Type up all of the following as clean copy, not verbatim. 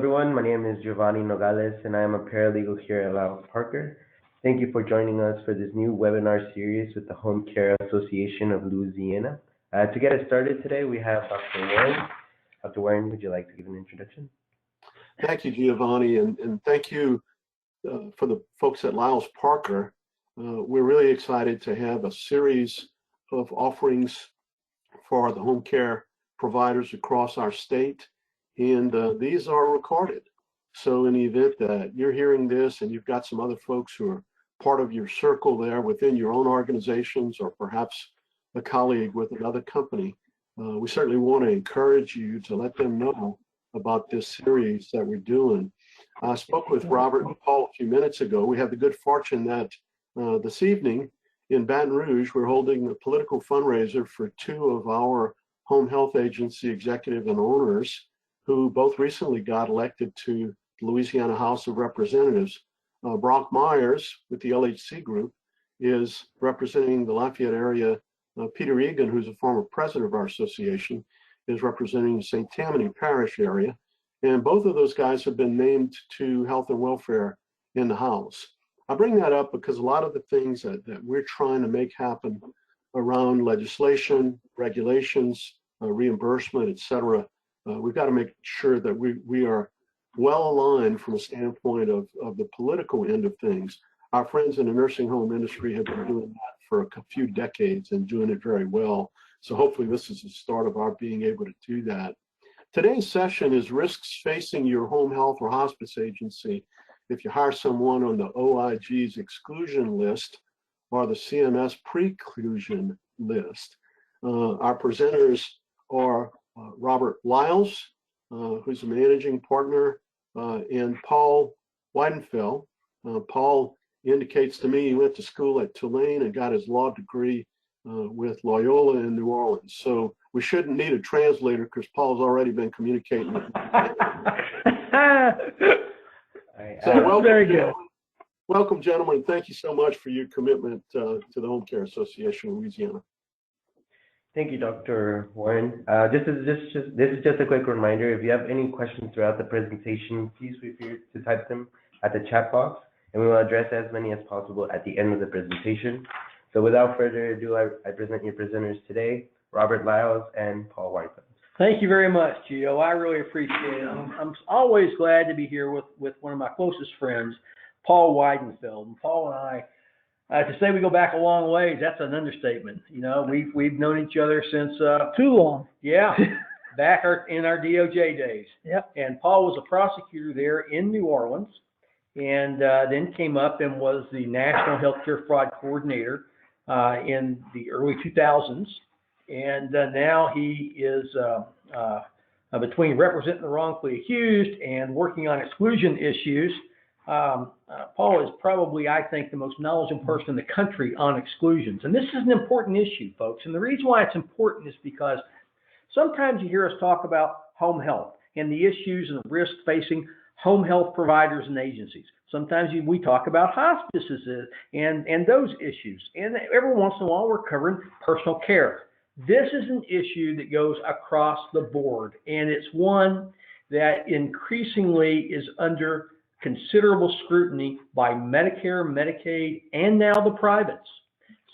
everyone. My name is Giovanni Nogales, and I am a paralegal here at Liles Parker. Thank you for joining us for this new webinar series with the Home Care Association of Louisiana. To get us started today, we have Dr. Warren. Dr. Warren, would you like to give an introduction? Thank you, Giovanni, and thank you for the folks at Liles Parker. We're really excited to have a series of offerings for the home care providers across our state, and these are recorded. So in the event that you're hearing this and you've got some other folks who are part of your circle there within your own organizations, or perhaps a colleague with another company, we certainly want to encourage you to let them know about this series that we're doing. I spoke with Robert and Paul a few minutes ago. We have the good fortune that this evening in Baton Rouge, we're holding a political fundraiser for two of our home health agency executive and owners who both recently got elected to the Louisiana House of Representatives. Brock Myers with the LHC group is representing the Lafayette area. Peter Egan, who's a former president of our association, is representing the St. Tammany Parish area. And both of those guys have been named to health and welfare in the House. I bring that up because a lot of the things that we're trying to make happen around legislation, regulations, reimbursement, et cetera, we've got to make sure that we are well aligned from a standpoint of the political end of things. Our friends in the nursing home industry have been doing that for a few decades and doing it very well. So hopefully this is the start of our being able to do that. Today's session is risks facing your home health or hospice agency if you hire someone on the OIG's Exclusion List or the CMS Preclusion List. Our presenters are Robert Liles, who's a managing partner, and Paul Weidenfeld. Paul indicates to me he went to school at Tulane and got his law degree with Loyola in New Orleans. So we shouldn't need a translator because Paul's already been communicating with me. So very good. Welcome, gentlemen. Thank you so much for your commitment to the Home Care Association of Louisiana. Thank you, Dr. Warren. This is just a quick reminder. If you have any questions throughout the presentation, please feel free to type them at the chat box, and we will address as many as possible at the end of the presentation. So without further ado, I present your presenters today, Robert Liles and Paul Weidenfeld. Thank you very much, Gio. I really appreciate it. I'm always glad to be here with one of my closest friends, Paul Weidenfeld. And Paul and I, to say we go back a long ways, that's an understatement. You know, we've known each other since too long. Yeah, back in our DOJ days. Yep. And Paul was a prosecutor there in New Orleans, and then came up and was the National Healthcare Fraud Coordinator in the early 2000s. And now he is between representing the wrongfully accused and working on exclusion issues. Paul is probably, I think, the most knowledgeable person in the country on exclusions. And this is an important issue, folks. And the reason why it's important is because sometimes you hear us talk about home health and the issues and the risks facing home health providers and agencies. Sometimes we talk about hospices and those issues. And every once in a while, we're covering personal care. This is an issue that goes across the board, and it's one that increasingly is under considerable scrutiny by Medicare, Medicaid, and now the privates.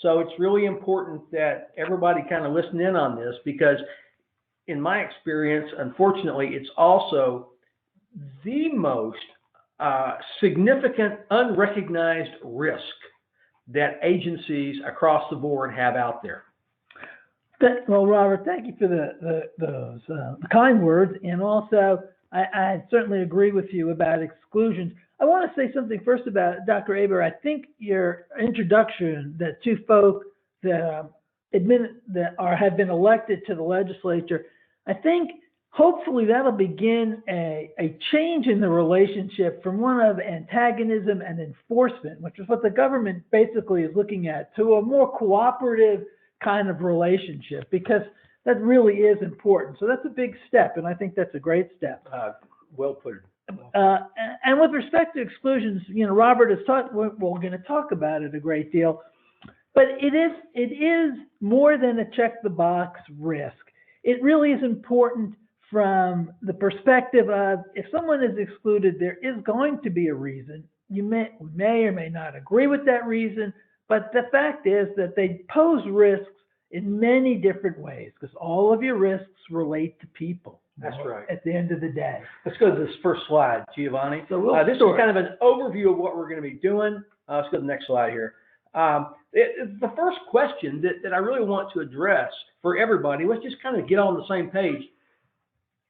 So it's really important that everybody kind of listen in on this, because in my experience, unfortunately, it's also the most significant unrecognized risk that agencies across the board have out there. Well, Robert, thank you for those kind words. And also, I certainly agree with you about exclusions. I want to say something first about Dr. Aber. I think your introduction, that two folk that have been elected to the legislature, I think hopefully that'll begin a change in the relationship from one of antagonism and enforcement, which is what the government basically is looking at, to a more cooperative kind of relationship, because that really is important. So that's a big step, and I think that's a great step. Well put. And with respect to exclusions, you know, Robert has talked. We're going to talk about it a great deal, but it is more than a check the box risk. It really is important from the perspective of if someone is excluded, there is going to be a reason. We may or may not agree with that reason, but the fact is that they pose risks in many different ways because all of your risks relate to people. That's right. At the end of the day. Let's go to this first slide, Giovanni. So this is kind of an overview of what we're going to be doing. Let's go to the next slide here. The first question that I really want to address for everybody, let's just kind of get on the same page.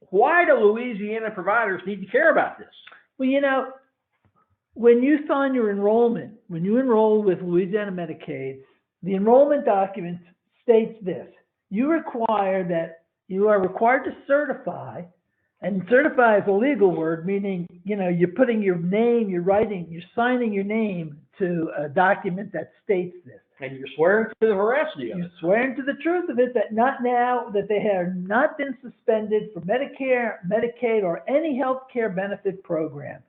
Why do Louisiana providers need to care about this? Well, you know, when you sign your enrollment, when you enroll with Louisiana Medicaid, the enrollment document states this. You are required to certify, and certify is a legal word, meaning, you know, you're putting your name, you're signing your name to a document that states this. And you're swearing to the veracity of it. You're swearing to the truth of it, that not now, that they have not been suspended for Medicare, Medicaid, or any health care benefit program.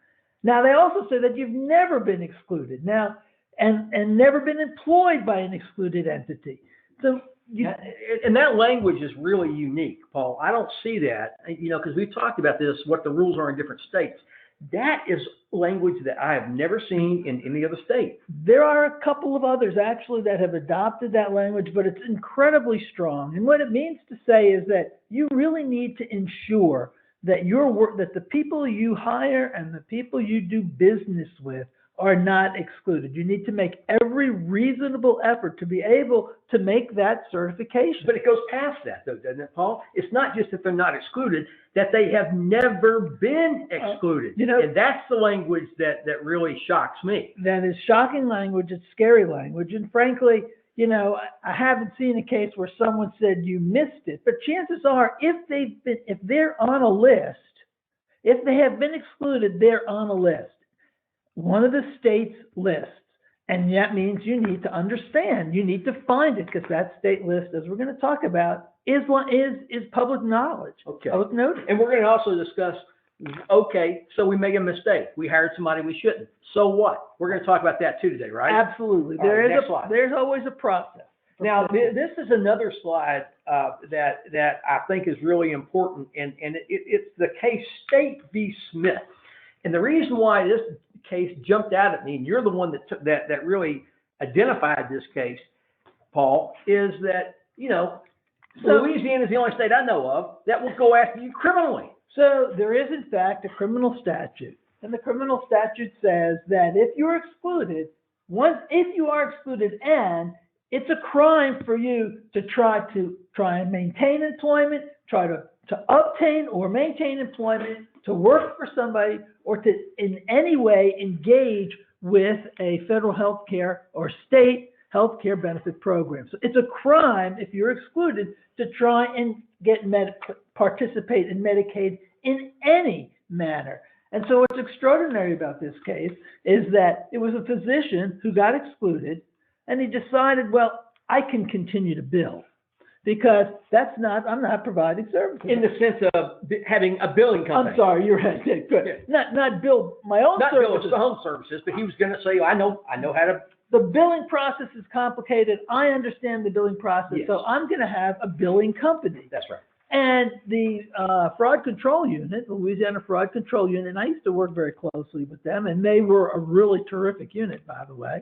Now, they also say that you've never been excluded now, and never been employed by an excluded entity. So, and that language is really unique, Paul. I don't see that, you know, because we've talked about this, what the rules are in different states. That is language that I have never seen in any other state. There are a couple of others actually that have adopted that language, but it's incredibly strong. And what it means to say is that you really need to ensure that that the people you hire and the people you do business with are not excluded. You need to make every reasonable effort to be able to make that certification. But it goes past that, though, doesn't it, Paul? It's not just that they're not excluded, that they have never been excluded. You know, and that's the language that really shocks me. That is shocking language. It's scary language. And frankly, you know, I haven't seen a case where someone said you missed it. But chances are, if they're on a list, if they have been excluded, they're on a list. One of the state's lists. And that means you need to understand, you need to find it, because that state list, as we're going to talk about, is public knowledge. Okay. Public notice. And we're going to also discuss, okay, so we make a mistake. We hired somebody we shouldn't. So what? We're going to talk about that too today, right? Absolutely. There's always a process. Now, this is another slide that I think is really important, and it's the case State v. Smith. And the reason why this case jumped out at me, and you're the one that really identified this case, Paul, is that, you know, Louisiana is the only state I know of that will go after you criminally. So there is, in fact, a criminal statute. And the criminal statute says that if you're excluded, if you are excluded, and it's a crime for you to try and maintain employment, try to obtain or maintain employment, to work for somebody, or to in any way engage with a federal health care or state health care benefit program. So it's a crime if you're excluded to try and participate in Medicaid in any manner. And so what's extraordinary about this case is that it was a physician who got excluded, and he decided, well, I can continue to bill, because I'm not providing services. In the sense of having a billing company. I'm sorry, you're right. Good. Yeah. Not bill my own not services. bill his own services, but he was going to say, I know how to. The billing process is complicated. I understand the billing process, Yes. so I'm going to have a billing company. That's right. And the fraud control unit, the Louisiana Fraud Control Unit, and I used to work very closely with them, and they were a really terrific unit, by the way.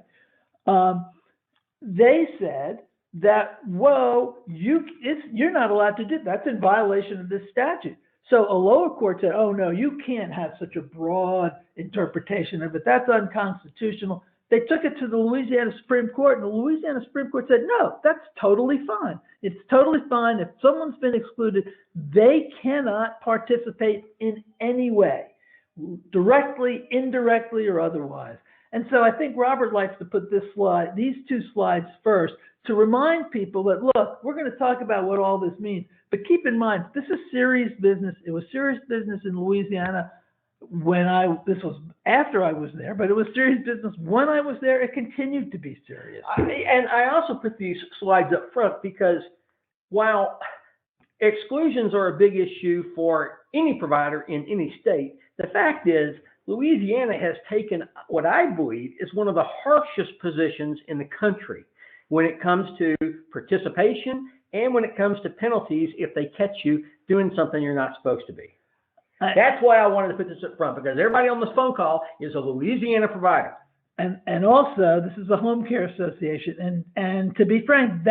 They said that, whoa, you're not allowed to do that. That's in violation of this statute. So a lower court said, oh, no, you can't have such a broad interpretation of it. That's unconstitutional. They took it to the Louisiana Supreme Court, and the Louisiana Supreme Court said, no, that's totally fine. It's totally fine. If someone's been excluded, they cannot participate in any way, directly, indirectly, or otherwise. And so I think Robert likes to put these two slides first, to remind people that, look, we're going to talk about what all this means. But keep in mind, this is serious business. It was serious business in Louisiana this was after I was there, but it was serious business when I was there. It continued to be serious. And I also put these slides up front because while exclusions are a big issue for any provider in any state, the fact is Louisiana has taken what I believe is one of the harshest positions in the country when it comes to participation and when it comes to penalties if they catch you doing something you're not supposed to be. That's why I wanted to put this up front, because everybody on this phone call is a Louisiana provider. And also, this is the Home Care Association, and to be frank,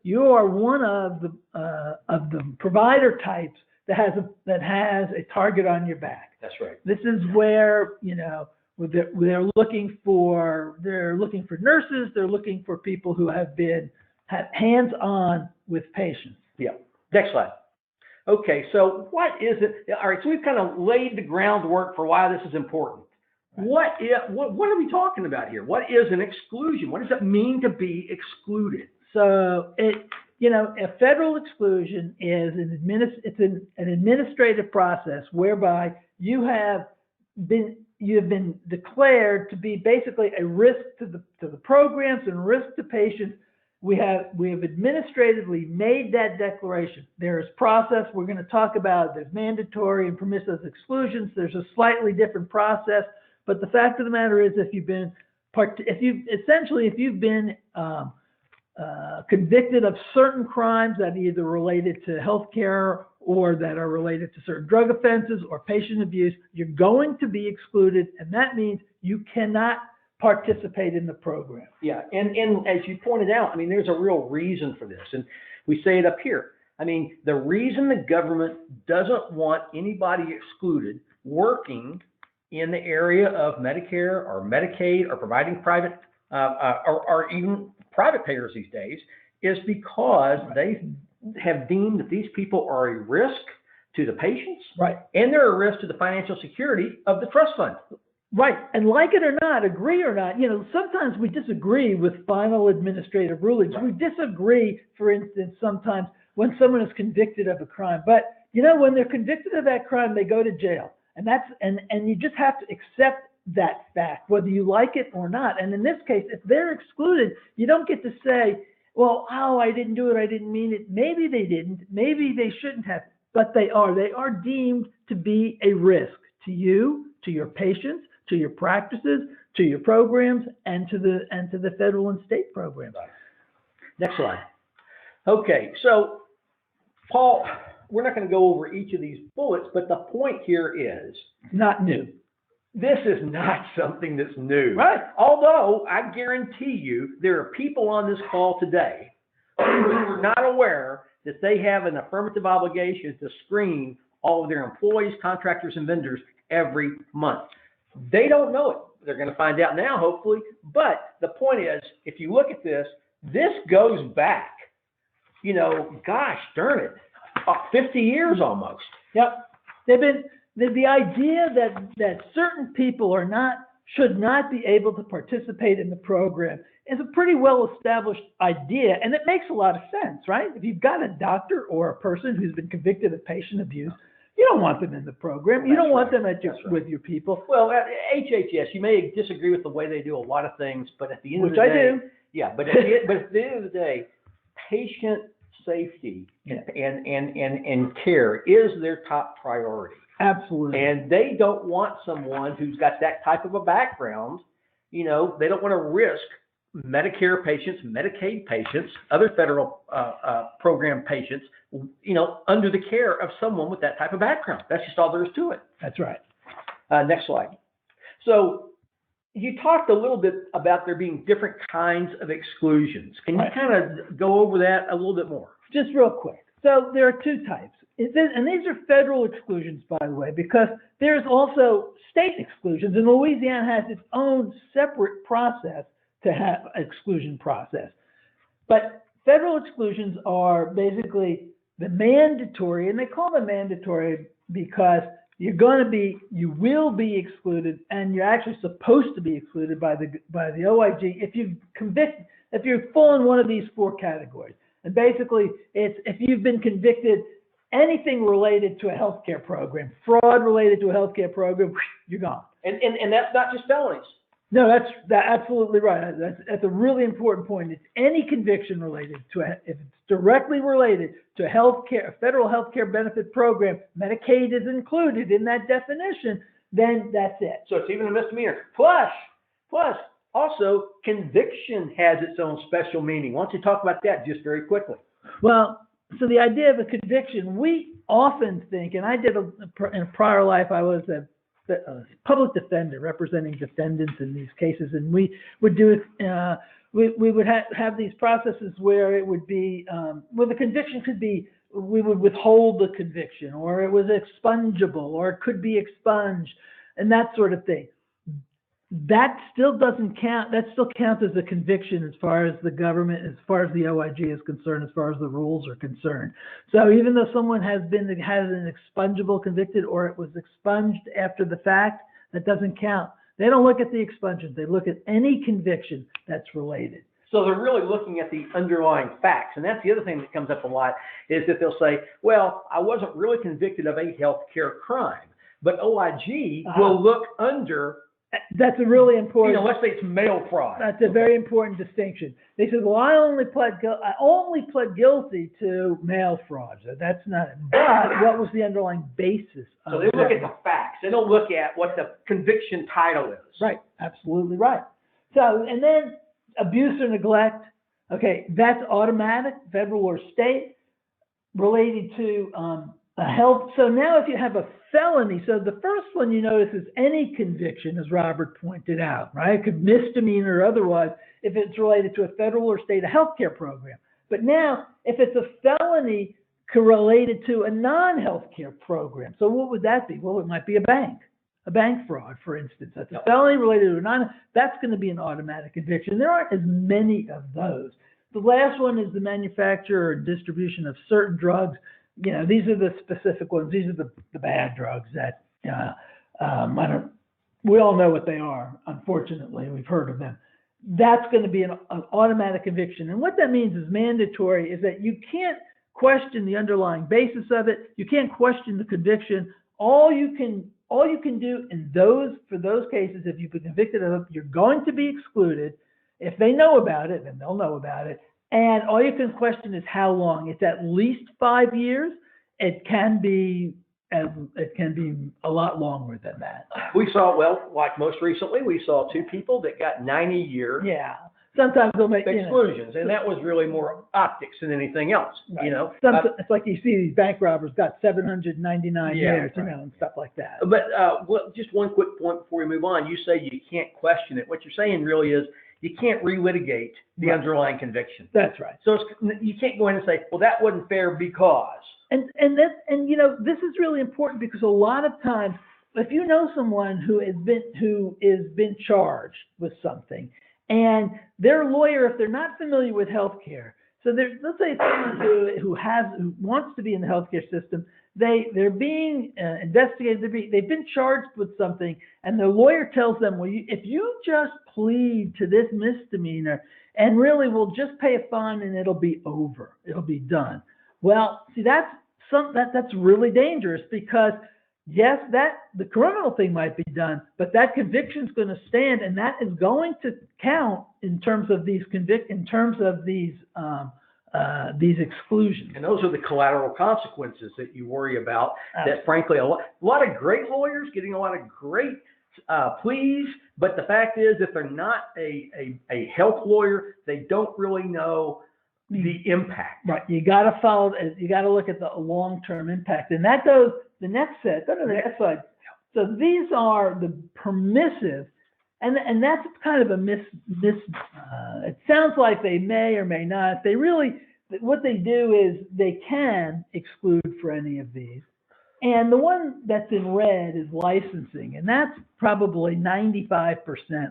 you are one of the provider types that has a target on your back. That's right. This is where, you know, they're looking for nurses, they're looking for people who have hands-on with patients. Yeah. Next slide. Okay, so what is it? All right, so we've kind of laid the groundwork for why this is important. Right. What are we talking about here? What is an exclusion? What does it mean to be excluded? So a federal exclusion is an administrative process whereby you have been declared to be basically a risk to the programs and risk to patients. We have administratively made that declaration. There is process we're going to talk about. There's mandatory and permissive exclusions. There's a slightly different process, but the fact of the matter is, if you've been convicted of certain crimes that are either related to healthcare or that are related to certain drug offenses or patient abuse, you're going to be excluded, and that means you cannot participate in the program. Yeah, and as you pointed out, I mean, there's a real reason for this, and we say it up here. I mean, the reason the government doesn't want anybody excluded working in the area of Medicare or Medicaid or providing private or even private payers these days is because they have deemed that these people are a risk to the patients, right, and they're a risk to the financial security of the trust fund. Right, and like it or not, agree or not, you know, sometimes we disagree with final administrative rulings. Right. We disagree, for instance, sometimes when someone is convicted of a crime. But, you know, when they're convicted of that crime, they go to jail. And and you just have to accept that fact, whether you like it or not. And in this case, if they're excluded, you don't get to say, well, oh, I didn't do it, I didn't mean it. Maybe they didn't, maybe they shouldn't have, but they are. They are deemed to be a risk to you, to your patients, to your practices, to your programs, and to the federal and state programs. Next slide. Okay, so Paul, we're not going to go over each of these bullets, but the point here is not new. This is not something that's new. Right. Although I guarantee you there are people on this call today who are not aware that they have an affirmative obligation to screen all of their employees, contractors, and vendors every month. They don't know it. They're going to find out now, hopefully. But the point is, if you look at this, this goes back, you know, gosh darn it, 50 years almost. Yep. The idea that certain people should not be able to participate in the program is a pretty well-established idea, and it makes a lot of sense, right? If you've got a doctor or a person who's been convicted of patient abuse, you don't want them in the program. You don't want them with your people. Well, at HHS, you may disagree with the way they do a lot of things, but at the end of the day, which I do. Yeah, but at the end of the day, patient safety and care is their top priority. Absolutely. And they don't want someone who's got that type of a background. You know, they don't want to risk Medicare patients, Medicaid patients, other federal program patients, you know, under the care of someone with that type of background. That's just all there is to it. That's right. Next slide. So you talked a little bit about there being different kinds of exclusions. Can you kind of go over that a little bit more? Just real quick. So there are two types. And these are federal exclusions, by the way, because there's also state exclusions, and Louisiana has its own separate process to have exclusion process. But federal exclusions are basically the mandatory, and they call them mandatory because you will be excluded, and you're actually supposed to be excluded by the OIG if you fall in one of these four categories. And basically, it's if you've been convicted anything related to a healthcare program, fraud related to a healthcare program, you're gone. And that's not just felonies. No, that's absolutely right. That's a really important point. It's any conviction related to if it's directly related to a federal healthcare benefit program, Medicaid is included in that definition, then that's it. So it's even a misdemeanor. Plus, also conviction has its own special meaning. Why don't you talk about that just very quickly? Well, so the idea of a conviction, we often think, and I did in a prior life, I was a public defender representing defendants in these cases, and we would do we would have these processes where it would be where the conviction could be, we would withhold the conviction, or it was expungable, or it could be expunged, and that sort of thing. That still doesn't count. That still counts as a conviction as far as the government, as far as the OIG is concerned, as far as the rules are concerned. So even though someone has an expungable convicted, or it was expunged after the fact, that doesn't count. They don't look at the expunsion. They look at any conviction that's related. So they're really looking at the underlying facts. And that's the other thing that comes up a lot, is that they'll say, well, I wasn't really convicted of a healthcare crime, but OIG will look under. That's a really important. Let's say it's mail fraud. That's a very important distinction. They said, well, I only pled guilty to mail fraud. So that's not it. But what was the underlying basis of So they look at the facts. They don't look at what the conviction title is. Right. Absolutely right. So, and then abuse or neglect. Okay, that's automatic, federal or state, related to health. So now if you have a felony, so the first one you notice is any conviction, as Robert pointed out, right? It could misdemeanor or otherwise, if it's related to a federal or state healthcare program. But now, if it's a felony related to a non-healthcare program, so what would that be? Well, it might be a bank fraud, for instance. That's a felony related to a that's going to be an automatic conviction. There aren't as many of those. The last one is the manufacture or distribution of certain drugs. These are the specific ones. These are the bad drugs that we all know what they are. Unfortunately, we've heard of them. That's going to be an automatic conviction. And what that means is mandatory, is that you can't question the underlying basis of it. You can't question the conviction. All you can do for those cases, if you've been convicted of it, you're going to be excluded. If they know about it, then they'll know about it. And all you can question is how long. It's at least 5 years. It can be a lot longer than that. We saw, like most recently, we saw 2 people that got 90-year. Yeah. Sometimes they'll make exclusions, and that was really more optics than anything else. Right. It's like you see these bank robbers got 799 years, right. And stuff like that. But just one quick point before we move on. You say you can't question it. What you're saying really is, you can't relitigate the underlying conviction. That's right. So you can't go in and say, well, that wasn't fair because. And this is really important, because a lot of times, if you know someone who has been charged with something, and their lawyer, if they're not familiar with healthcare, so let's say it's someone who wants to be in the healthcare system, they're being investigated, they've been charged with something, and the lawyer tells them, well, if you just plead to this misdemeanor, and really we'll just pay a fine and it'll be over, it'll be done. Well, see, that's really dangerous, because yes, the criminal thing might be done, but that conviction's going to stand, and that is going to count in terms of these exclusions. And those are the collateral consequences that you worry about. That frankly, a lot of great lawyers getting a lot of great pleas, but the fact is, if they're not a health lawyer, they don't really know the impact. Right. You got to look at the long-term impact, and that goes the next set. Go to the next slide. So these are the permissive. And that's kind of a it sounds like they may or may not. What they do is they can exclude for any of these. And the one that's in red is licensing, and that's probably 95%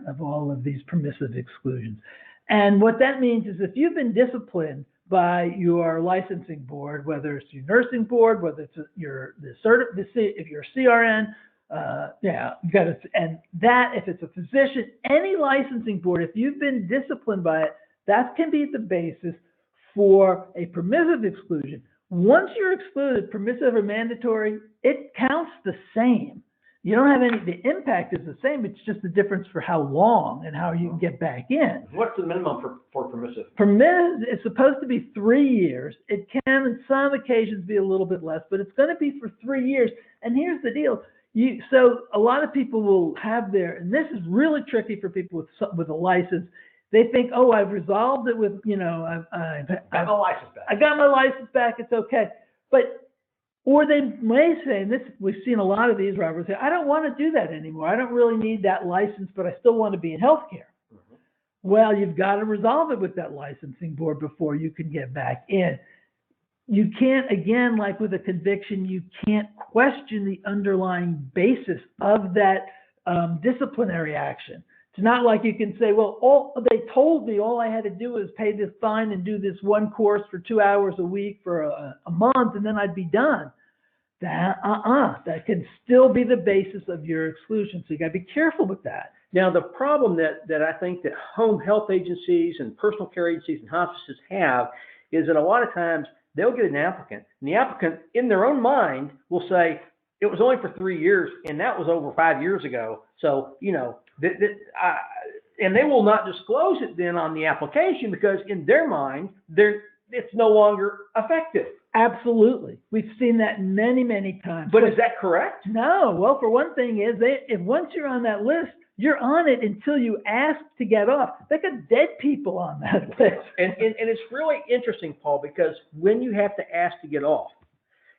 of all of these permissive exclusions. And what that means is, if you've been disciplined by your licensing board, whether it's your nursing board, whether it's if you're a CRN, you got to, and that, if it's a physician, any licensing board, if you've been disciplined by it, that can be the basis for a permissive exclusion. Once you're excluded, permissive or mandatory, it counts the same. You don't have the impact is the same. It's just the difference for how long and how you can get back in. What's the minimum for permissive? Permissive is supposed to be 3 years. It can, on some occasions, be a little bit less, but it's going to be for 3 years. And here's the deal. So a lot of people will have and this is really tricky for people with a license. They think, oh, I've resolved it with, I got my license back. I got my license back. It's okay. But Or they may say, and this, we've seen a lot of these, Robert, say, I don't want to do that anymore. I don't really need that license, but I still want to be in healthcare. Mhm. Well, you've got to resolve it with that licensing board before you can get back in. You can't, again, like with a conviction, you can't question the underlying basis of that disciplinary action. It's not like you can say, well, they told me all I had to do was pay this fine and do this one course for 2 hours a week for a month, and then I'd be done. That can still be the basis of your exclusion. So you got to be careful with that. Now, the problem that I think that home health agencies and personal care agencies and hospices have is that a lot of times they'll get an applicant, and the applicant, in their own mind, will say, it was only for 3 years, and that was over 5 years ago. So, and they will not disclose it then on the application because in their mind, it's no longer effective. Absolutely. We've seen that many, many times. But is that correct? No. Well, for one thing is, if once you're on that list, you're on it until you ask to get off. They got dead people on that list. And it's really interesting, Paul, because when you have to ask to get off,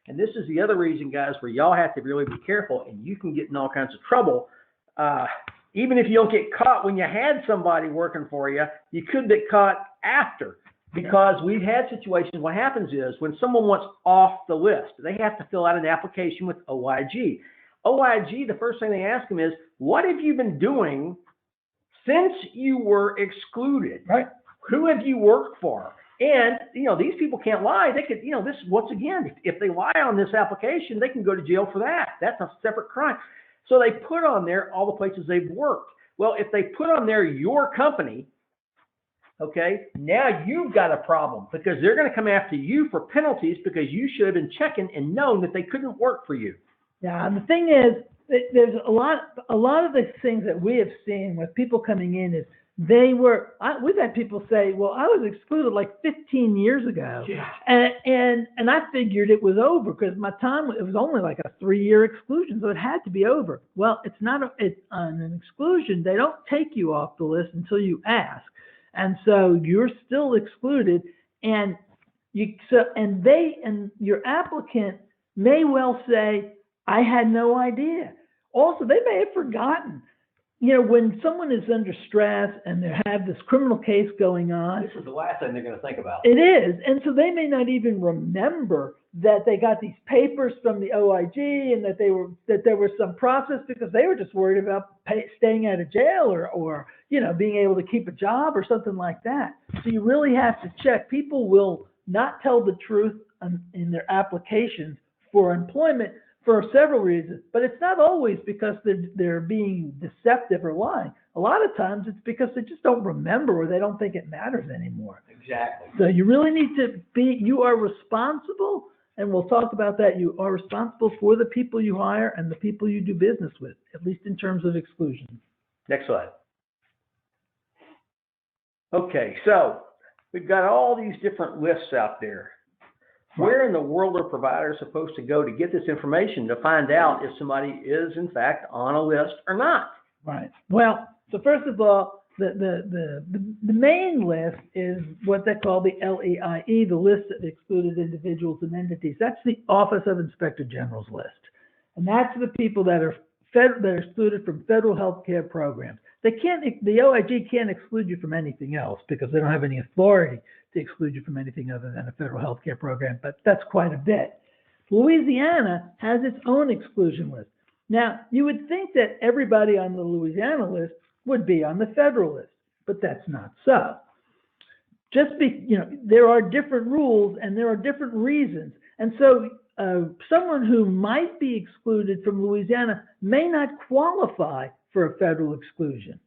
and this is the other reason, guys, where y'all have to really be careful, and you can get in all kinds of trouble. Even if you don't get caught when you had somebody working for you, you could get caught after. Because we've had situations, what happens is when someone wants off the list, they have to fill out an application with OIG. OIG, the first thing they ask them is, what have you been doing since you were excluded? Right. Who have you worked for? And, these people can't lie. They could, this, once again, if they lie on this application, they can go to jail for that. That's a separate crime. So they put on there all the places they've worked. Well, if they put on there your company, okay, now you've got a problem because they're going to come after you for penalties because you should have been checking and known that they couldn't work for you. Yeah, and the thing is, there's a lot of the things that we have seen with people coming in is we've had people say, well, I was excluded like 15 years ago. Yeah. And I figured it was over because my time, it was only like a 3-year exclusion, so it had to be over. Well, it's not it's on an exclusion. They don't take you off the list until you ask. And so you're still excluded, and your applicant may well say, I had no idea. Also, they may have forgotten. When someone is under stress and they have this criminal case going on, This is the last thing they're going to think about. it is. And so they may not even remember that they got these papers from the OIG and that there was some process because they were just worried about staying out of jail or being able to keep a job or something like that. So you really have to check. People will not tell the truth in their applications for employment for several reasons, but it's not always because they're being deceptive or lying. A lot of times it's because they just don't remember or they don't think it matters anymore. Exactly. So you really need to you are responsible, and we'll talk about that. You are responsible for the people you hire and the people you do business with, at least in terms of exclusion. Next slide. Okay, so we've got all these different lists out there. Where in the world are providers supposed to go to get this information to find out if somebody is in fact on a list or not? Right. Well, so first of all, the main list is what they call the LEIE, the list of excluded individuals and entities. That's the Office of Inspector General's list, and that's the people that are excluded from federal health care programs. The OIG can't exclude you from anything else because they don't have any authority to exclude you from anything other than a federal health care program, but that's quite a bit. Louisiana has its own exclusion list. Now, you would think that everybody on the Louisiana list would be on the federal list, but that's not so. There are different rules and there are different reasons. And so someone who might be excluded from Louisiana may not qualify for a federal exclusion.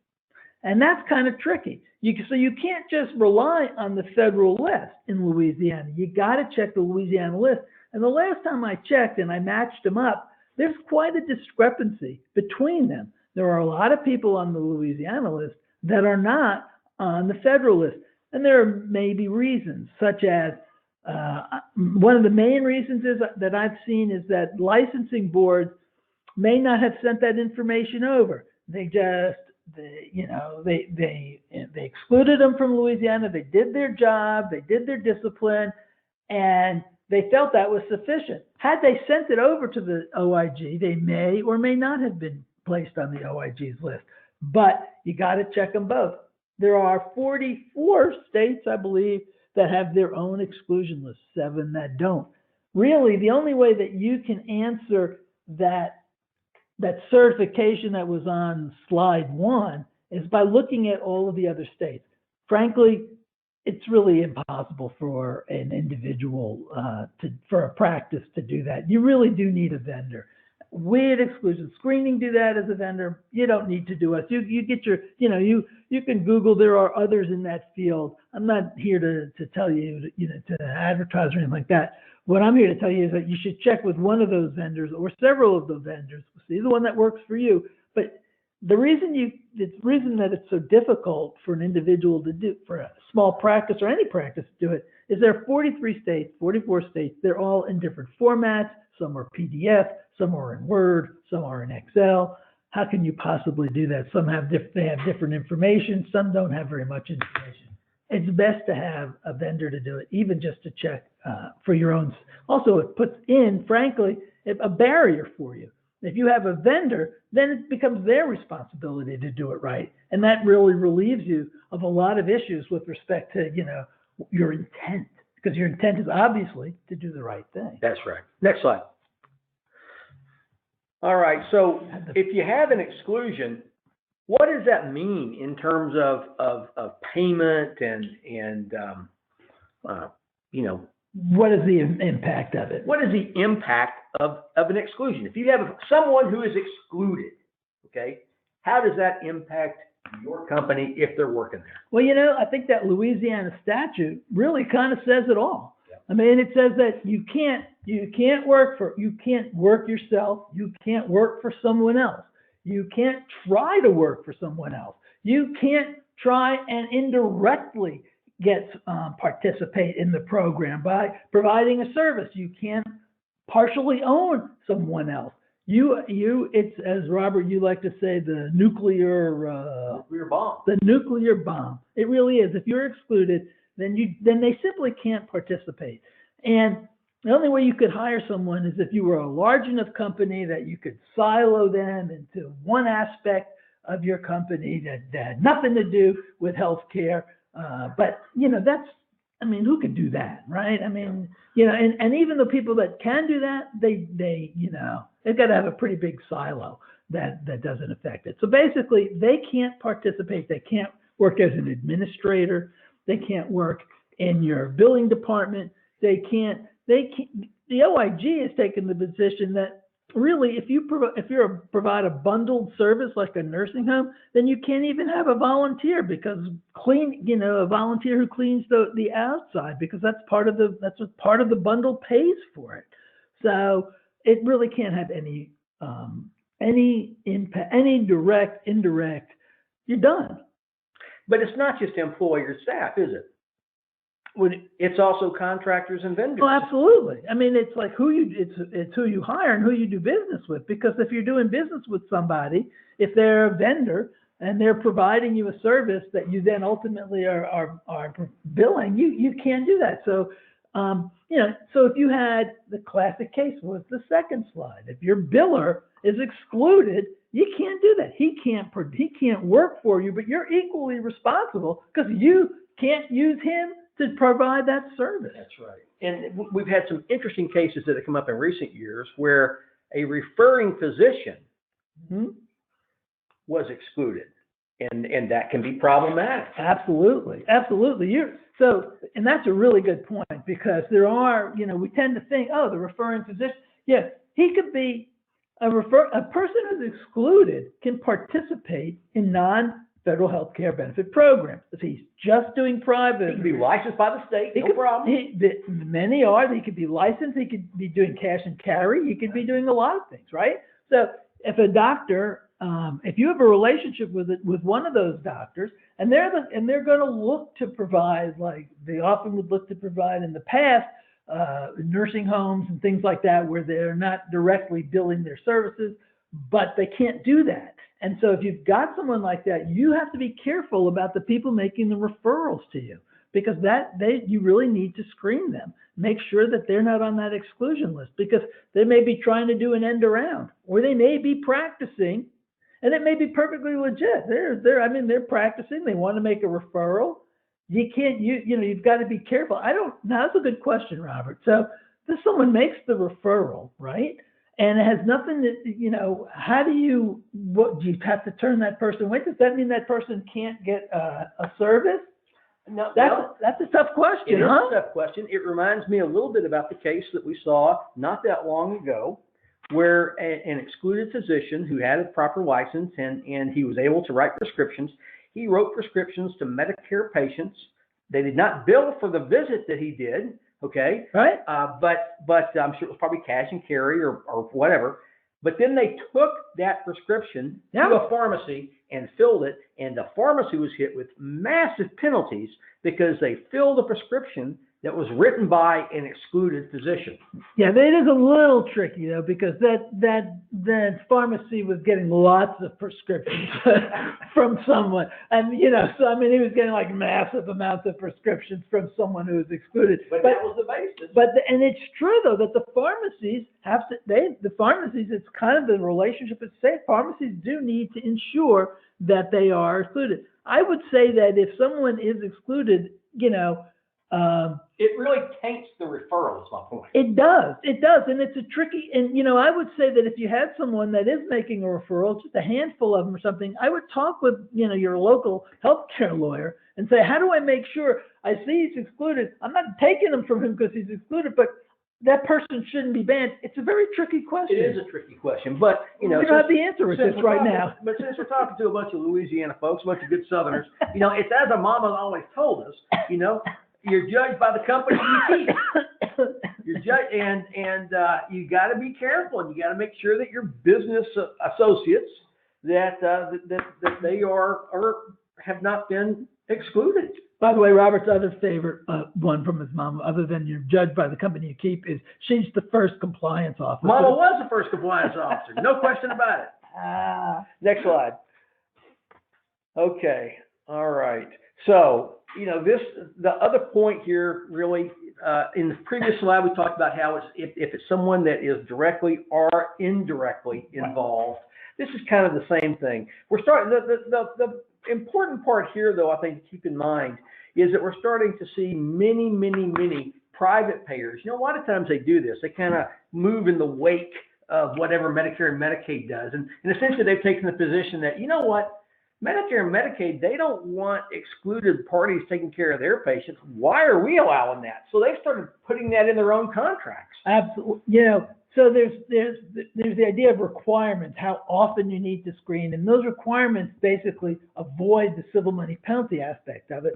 And that's kind of tricky. So you can't just rely on the federal list in Louisiana. You got to check the Louisiana list. And the last time I checked and I matched them up, there's quite a discrepancy between them. There are a lot of people on the Louisiana list that are not on the federal list. And there may be reasons, such as one of the main reasons that I've seen is that licensing boards may not have sent that information over. They excluded them from Louisiana. They did their job. They did their discipline, and they felt that was sufficient. Had they sent it over to the OIG, they may or may not have been placed on the OIG's list. But you got to check them both. There are 44 states, I believe, that have their own exclusion list, 7 that don't. Really, the only way that you can answer that certification that was on slide 1 is by looking at all of the other states. Frankly, it's really impossible for an individual, for a practice to do that. You really do need a vendor. We at Exclusion Screening do that as a vendor. You don't need to do us. You get your, you can Google. There are others in that field. I'm not here to tell you, to advertise or anything like that. What I'm here to tell you is that you should check with one of those vendors or several of the vendors. See the one that works for you. But the reason that it's so difficult for an individual to do, for a small practice or any practice to do it, is there are 43 states, 44 states. They're all in different formats. Some are PDF, some are in Word, some are in Excel. How can you possibly do that? Some have different information. Some don't have very much information. It's best to have a vendor to do it, even just to check for your own. Also, it puts in, frankly, a barrier for you. If you have a vendor, then it becomes their responsibility to do it right. And that really relieves you of a lot of issues with respect to, your intent. Because your intent is obviously to do the right thing. That's right. Next slide. All right. So if you have an exclusion, what does that mean in terms of payment and what is the impact of it? What is the impact of an exclusion? If you have someone who is excluded, okay, how does that impact your company if they're working there? Well, I think that Louisiana statute really kind of says it all. Yep. I mean, it says that you can't work yourself. You can't work for someone else. You can't try to work for someone else. You can't try and indirectly participate in the program by providing a service. You can't partially own someone else. It's, as Robert, you like to say, the nuclear bomb. The nuclear bomb. It really is. If you're excluded, then they simply can't participate. And the only way you could hire someone is if you were a large enough company that you could silo them into one aspect of your company that had nothing to do with healthcare. But who could do that, right? I mean, and even the people that can do that, they've got to have a pretty big silo that doesn't affect it. So basically, they can't participate. They can't work as an administrator. They can't work in your billing department. The OIG has taken the position that really, if you provide a bundled service like a nursing home, then you can't even have a volunteer because a volunteer who cleans the outside, because that's what part of the bundle pays for it. So it really can't have any impact, any direct, indirect. You're done. But it's not just employer staff, is it? It's also contractors and vendors. Oh, absolutely. I mean, it's like it's who you hire and who you do business with. Because if you're doing business with somebody, if they're a vendor and they're providing you a service that you then ultimately are billing, you can't do that. So, so if you had, the classic case was the second slide. If your biller is excluded, you can't do that. He can't work for you, but you're equally responsible because you can't use him to provide that service. That's right. And we've had some interesting cases that have come up in recent years where a referring physician was excluded, and that can be problematic. Absolutely. And that's a really good point, because there are, we tend to think, the referring physician, he could be a person who's excluded can participate in non-federal health care benefit programs. If he's just doing private, he can be licensed by the state, no problem. Many are. He could be licensed. He could be doing cash and carry. He could be doing a lot of things, right? So if a doctor, if you have a relationship with one of those doctors, and they're going to look to provide, like they often would look to provide in the past, nursing homes and things like that, where they're not directly billing their services, but they can't do that. And so if you've got someone like that, you have to be careful about the people making the referrals to you, because you really need to screen them. Make sure that they're not on that exclusion list, because they may be trying to do an end around, or they may be practicing, and it may be perfectly legit. They're practicing. They want to make a referral. You can't, you've got to be careful. Now that's a good question, Robert. So if someone makes the referral, right? And it has nothing to, how do you have to turn that person away? Does that mean that person can't get a service? No, That's a tough question, It is a tough question. It reminds me a little bit about the case that we saw not that long ago, where an excluded physician who had a proper license and he was able to write prescriptions. He wrote prescriptions to Medicare patients. They did not bill for the visit that he did, okay? Right. But I'm sure it was probably cash and carry or whatever. But then they took that prescription to a pharmacy and filled it, and the pharmacy was hit with massive penalties because they filled a prescription that was written by an excluded physician. Yeah, that is a little tricky though, because that pharmacy was getting lots of prescriptions from someone, and he was getting like massive amounts of prescriptions from someone who was excluded. But that was the basis. And it's true though that the pharmacies it's kind of the relationship. It's safe. Pharmacies do need to ensure that they are excluded. I would say that if someone is excluded, it really taints the referral, is my point. It does, and it's a tricky, and I would say that if you had someone that is making a referral, just a handful of them or something, I would talk with, your local healthcare lawyer and say, how do I make sure I see he's excluded? I'm not taking him from him because he's excluded, but that person shouldn't be banned. It's a very tricky question. It is a tricky question, but, we don't have the answer with this right now. But since we're talking to a bunch of Louisiana folks, a bunch of good Southerners, it's as a mama always told us, you're judged by the company you keep. You're judged, and you got to be careful, and you got to make sure that your business associates that they are or have not been excluded. By the way, Robert's other favorite one from his mom, other than you're judged by the company you keep, is she's the first compliance officer. Mama was the first compliance officer, no question about it. Next slide. Okay, all right. So, the other point here really, in the previous slide, we talked about how if it's someone that is directly or indirectly involved, this is kind of the same thing. We're starting, the important part here, though, I think to keep in mind is that we're starting to see many private payers. A lot of times they do this. They kind of move in the wake of whatever Medicare and Medicaid does. And essentially they've taken the position that, Medicare and Medicaid, they don't want excluded parties taking care of their patients. Why are we allowing that? So they started putting that in their own contracts. Absolutely. So there's the idea of requirements, how often you need to screen, and those requirements basically avoid the civil money penalty aspect of it.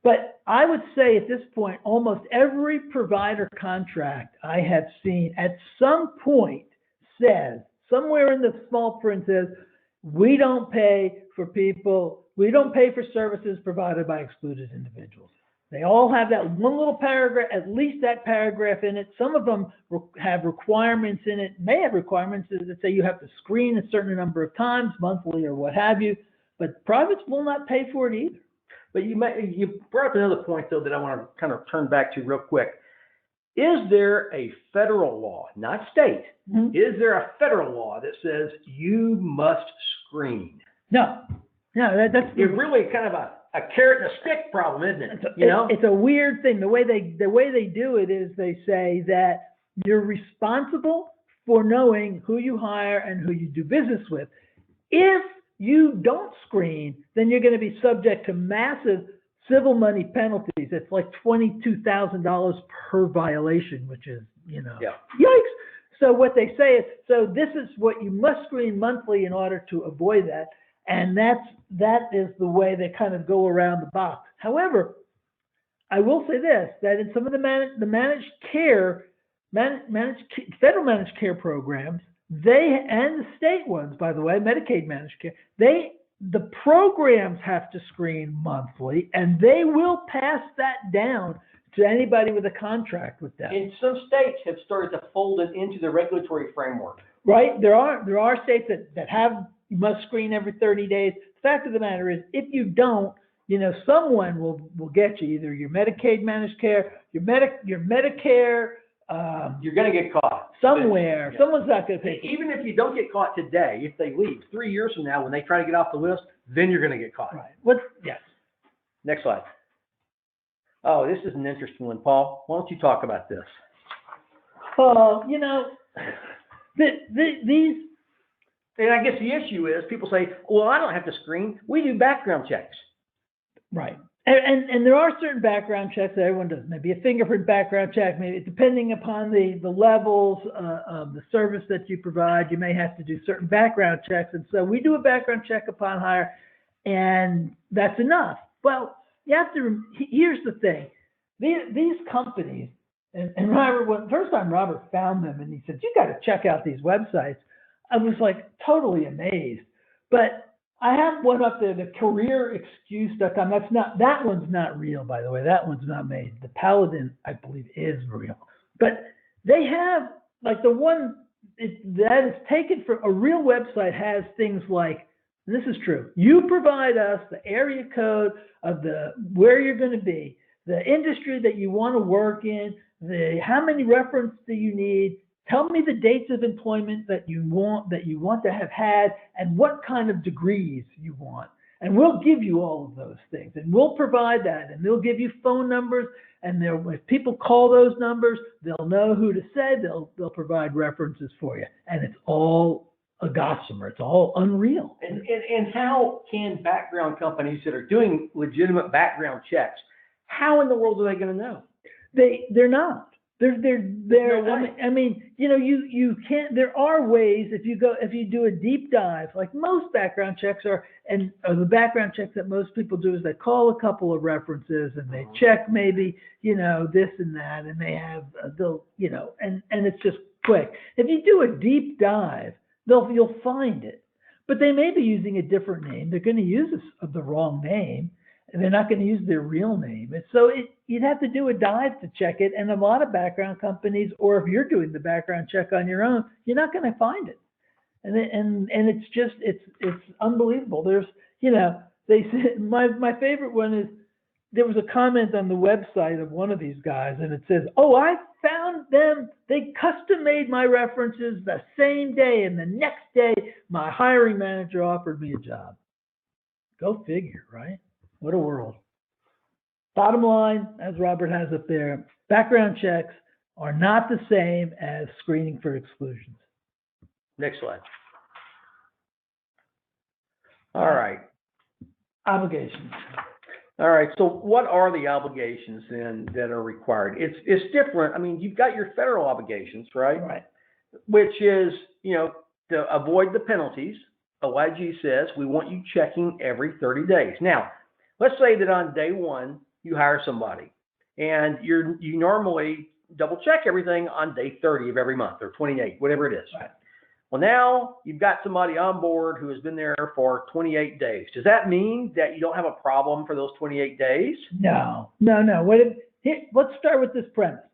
But I would say at this point, almost every provider contract I have seen at some point says, somewhere in the small print says, we don't pay for services provided by excluded individuals. They all have that one little paragraph, at least that paragraph in it. Some of them have requirements in it, may have requirements that say you have to screen a certain number of times, monthly or what have you, but privates will not pay for it either. But you brought up another point, though, that I want to kind of turn back to real quick. Is there a federal law, not state, is there a federal law that says you must screen? No, that's it's really kind of a carrot and a stick problem, isn't it? It's a weird thing. The way they do it is they say that you're responsible for knowing who you hire and who you do business with. If you don't screen, then you're going to be subject to massive civil money penalties. It's like $22,000 per violation, which is, yikes. So what they say is, so this is what you must screen monthly in order to avoid that. And that is the way they kind of go around the box. However, I will say this, that in some of the federal managed care programs, and the state ones, by the way, Medicaid managed care, the programs have to screen monthly, and they will pass that down to anybody with a contract with them. And some states have started to fold it into the regulatory framework. Right. There are states that have, you must screen every 30 days. The fact of the matter is, if you don't, you know, someone will get you either your Medicaid managed care, your Medicare, You're going to get caught. somewhere. Yeah. Someone's not going to pay for it. Even if you don't get caught today, if they leave 3 years from now, when they try to get off the list, then you're going to get caught. Right. Yes. Next slide. Oh, this is an interesting one, Paul. Why don't you talk about this? You know, these. And I guess the issue is people say, well, I don't have to screen. We do background checks. Right. And there are certain background checks that everyone does. Maybe a fingerprint background check, maybe depending upon the levels of the service that you provide, you may have to do certain background checks. And so we do a background check upon hire, and that's enough. Well, you have to, here's the thing. These companies, and Robert, first time Robert found them and he said, you got to check out these websites. I was like totally amazed. But I have one up there, the careerexcuse.com. That one's not real, by the way. That one's not made. The Paladin, I believe, is real. But they have, like the one that is taken from a real website has things like, and this is true, you provide us the area code of where you're going to be, the industry that you want to work in, how many references do you need, tell me the dates of employment that you want to have had, and what kind of degrees you want. And we'll give you all of those things, and we'll provide that, and they'll give you phone numbers, and if people call those numbers, they'll know who to say. They'll provide references for you, and it's all a gossamer. It's all unreal. And how can background companies that are doing legitimate background checks, how in the world are they going to know? They're not. They're No way. I mean, you know, you can't, there are ways if you do a deep dive, like most background checks are, and the background checks that most people do is they call a couple of references and they check maybe, you know, this and that, and they have, you know, and it's just quick. If you do a deep dive, you'll find it, but they may be using a different name. They're going to use the wrong name. And they're not going to use their real name. And so you'd have to do a dive to check it. And a lot of background companies, or if you're doing the background check on your own, you're not going to find it. And it's just, it's unbelievable. There's, you know, they said, my favorite one is, there was a comment on the website of one of these guys, and it says, oh, I found them. They custom made my references the same day. And the next day, my hiring manager offered me a job. Go figure, right? What a world. Bottom line, as Robert has up there, background checks are not the same as screening for exclusions. Next slide. All right. Obligations. All right. So what are the obligations then that are required? It's different. I mean, you've got your federal obligations, right? Right. Which is, you know, to avoid the penalties. OIG says we want you checking every 30 days. Now, let's say that on day one, you hire somebody and you normally double check everything on day 30 of every month or 28, whatever it is. Right. Well, now you've got somebody on board who has been there for 28 days. Does that mean that you don't have a problem for those 28 days? No. Let's start with this premise.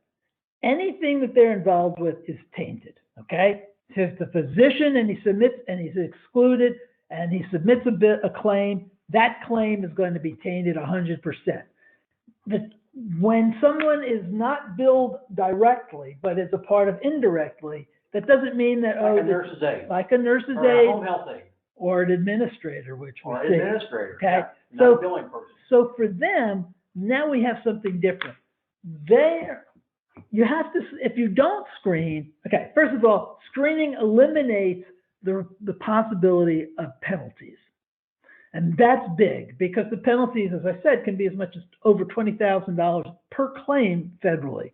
Anything that they're involved with is tainted, okay? So if the physician and he's excluded and he submits a claim, that claim is going to be tainted 100%. When someone is not billed directly, but is a part of indirectly, that doesn't mean that, Like a nurse's aide. like a nurse's Or a aide home health aide. or an administrator, which we Or see. administrator. Okay. Yeah, not a billing person. So for them, now we have something different. You have to, if you don't screen, okay, first of all, screening eliminates the possibility of penalties. And that's big because the penalties, as I said, can be as much as over $20,000 per claim federally.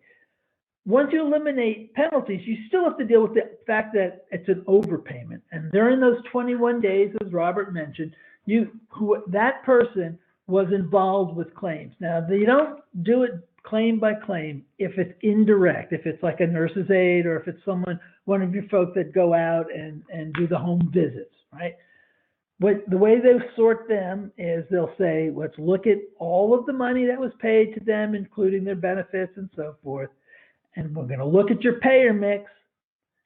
Once you eliminate penalties, you still have to deal with the fact that it's an overpayment. And during those 21 days, as Robert mentioned, that person was involved with claims. Now, they don't do it claim by claim if it's indirect, if it's like a nurse's aide or if it's one of your folks that go out and do the home visits, right? But the way they sort them is they'll say, let's look at all of the money that was paid to them, including their benefits and so forth. And we're going to look at your payer mix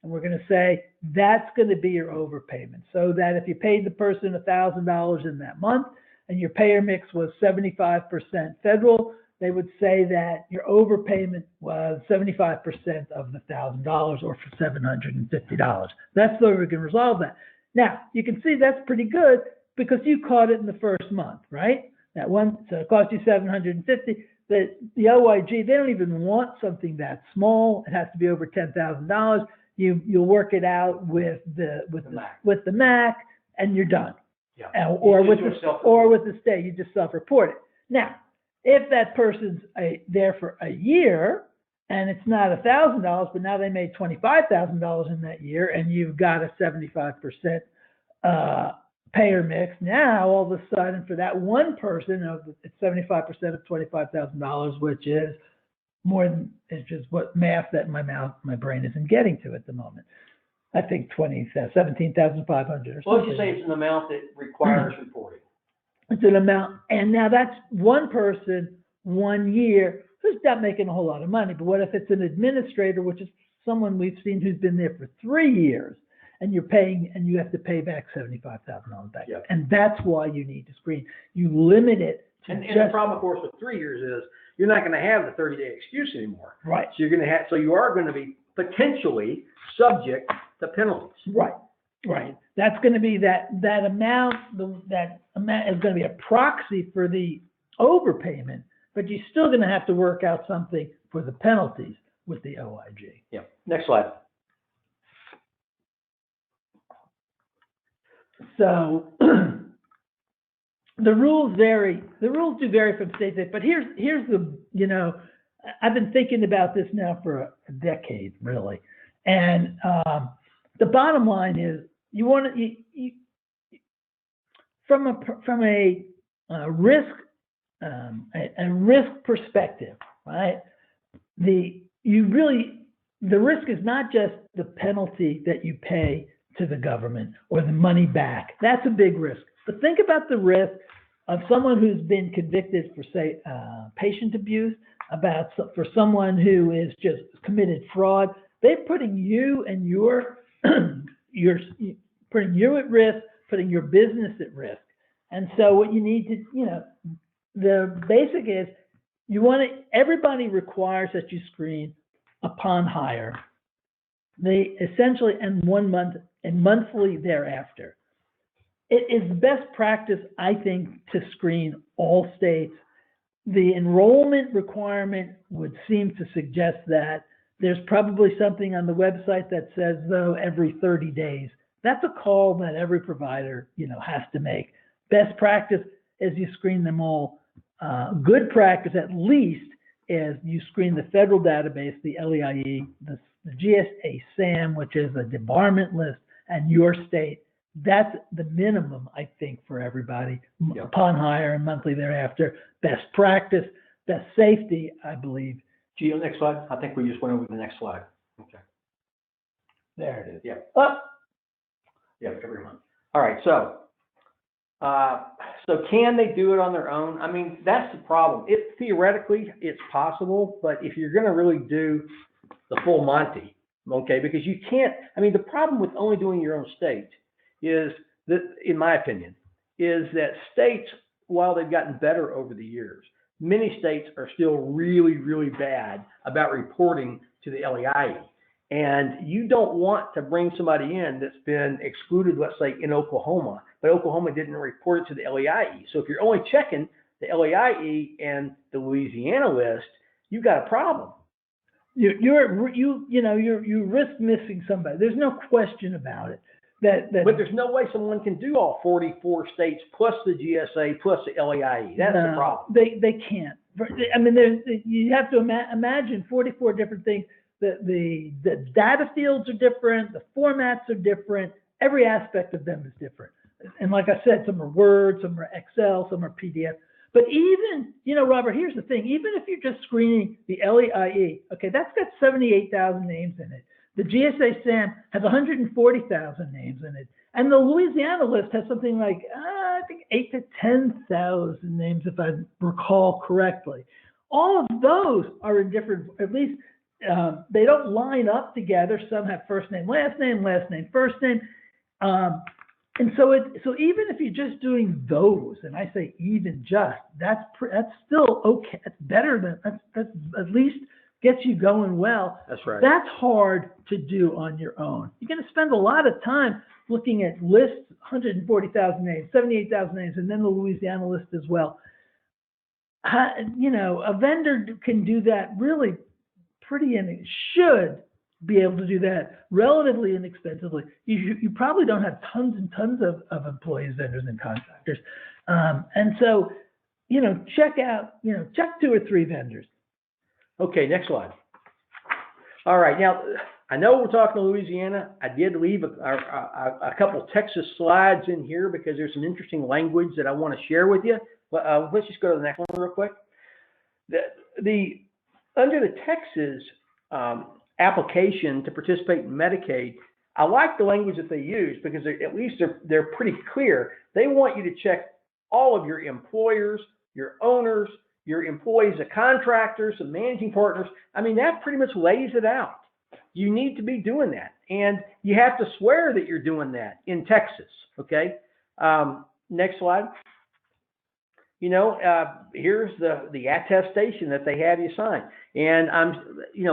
and we're going to say, that's going to be your overpayment. So that if you paid the person $1,000 in that month and your payer mix was 75% federal, they would say that your overpayment was 75% of the $1,000 or for $750. That's the way we can resolve that. Now, you can see that's pretty good because you caught it in the first month, right? That one, so it cost you $750. The OIG, they don't even want something that small. It has to be over $10,000. You'll work it out with the MAC, and you're done. Yeah. Or with the state, you just self-report it. Now, if that person's there for a year and it's not $1,000, but now they made $25,000 in that year, and you've got a 75% payer mix, now all of a sudden for that one person, it's 75% of $25,000, which is more than, it's just what math that my brain isn't getting to at the moment. I think 17,500 or something. Well, you say it's an amount that requires reporting. It's an amount, and now that's one person, 1 year, who's not making a whole lot of money. But what if it's an administrator, which is someone we've seen who's been there for 3 years, and you're paying, and you have to pay back $75,000 back? Yep. And that's why you need to screen. You limit it to And the problem, of course, with 3 years is you're not going to have the 30-day excuse anymore. Right. So you are going to be potentially subject to penalties. Right. Right. That's going to be that amount. That amount is going to be a proxy for the overpayment, but you're still going to have to work out something for the penalties with the OIG. Yeah. Next slide. So the rules vary. The rules do vary from state to state. But here's the, I've been thinking about this now for a decade, really, and the bottom line is, you want to, from a risk perspective, right? The risk is not just the penalty that you pay to the government or the money back. That's a big risk. But think about the risk of someone who's been convicted for, say, patient abuse, for someone who is just committed fraud. They're putting you and putting you at risk, putting your business at risk. And so what you need to, the basic is everybody requires that you screen upon hire. They essentially, and 1 month and monthly thereafter. It is best practice, I think, to screen all states. The enrollment requirement would seem to suggest that. There's probably something on the website that says, though, every 30 days. That's a call that every provider, has to make. Best practice is you screen them all. Good practice, at least, is you screen the federal database, the LEIE, the GSA SAM, which is a debarment list, and your state. That's the minimum, I think, for everybody. Yep. Upon hire and monthly thereafter. Best practice, best safety, I believe. Gio, next slide. I think we just went over the next slide. Okay. There it is. Yeah. Up. Yeah, every month. All right. So can they do it on their own? I mean, that's the problem. Theoretically, it's possible, but if you're going to really do the full Monty, okay, because you can't. I mean, the problem with only doing your own state is that, in my opinion, is that states, while they've gotten better over the years, many states are still really, really bad about reporting to the LEIE. And you don't want to bring somebody in that's been excluded, let's say, in Oklahoma, but Oklahoma didn't report it to the LEIE. So if you're only checking the LEIE and the Louisiana list, you've got a problem. You risk missing somebody. There's no question about it. But there's no way someone can do all 44 states plus the GSA plus the LEIE. That's the problem. They can't. I mean, you have to imagine 44 different things. The data fields are different. The formats are different. Every aspect of them is different. And like I said, some are Word, some are Excel, some are PDF. But even, Robert, here's the thing. Even if you're just screening the LEIE, okay, that's got 78,000 names in it. The GSA SAM has 140,000 names in it. And the Louisiana list has something like, I think 8,000 to 10,000 names, if I recall correctly. All of those are in different, at least they don't line up together. Some have first name, first name. And so even if you're just doing those, and I say even just, that's still okay. That's better than that's at least gets you going well. That's right. That's hard to do on your own. You're going to spend a lot of time looking at lists, 140,000 names, 78,000 names, and then the Louisiana list as well. A vendor can do that really pretty, and it should be able to do that relatively inexpensively. You probably don't have tons and tons of employees, vendors, and contractors. And so, check 2 or 3 vendors. Okay, next slide. All right, now, I know we're talking Louisiana. I did leave a couple Texas slides in here because there's some interesting language that I want to share with you. Let's just go to the next one real quick. Under the Texas application to participate in Medicaid, I like the language that they use because at least they're pretty clear. They want you to check all of your employers, your owners, your employees, the contractors, the managing partners. I mean, that pretty much lays it out. You need to be doing that. And you have to swear that you're doing that in Texas, okay? Next slide. Here's the attestation that they have you sign. And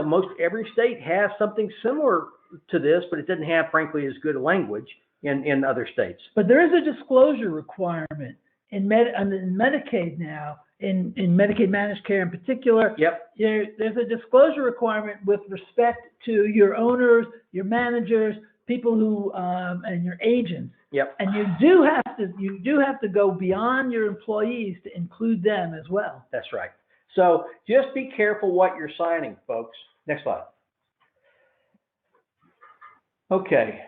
most every state has something similar to this, but it doesn't have, frankly, as good a language in other states. But there is a disclosure requirement in Medicaid now, in Medicaid managed care in particular. Yep. There's a disclosure requirement with respect to your owners, your managers, people who and your agents. Yep. And you do have to go beyond your employees to include them as well. That's right. So just be careful what you're signing, folks. Next slide. Okay.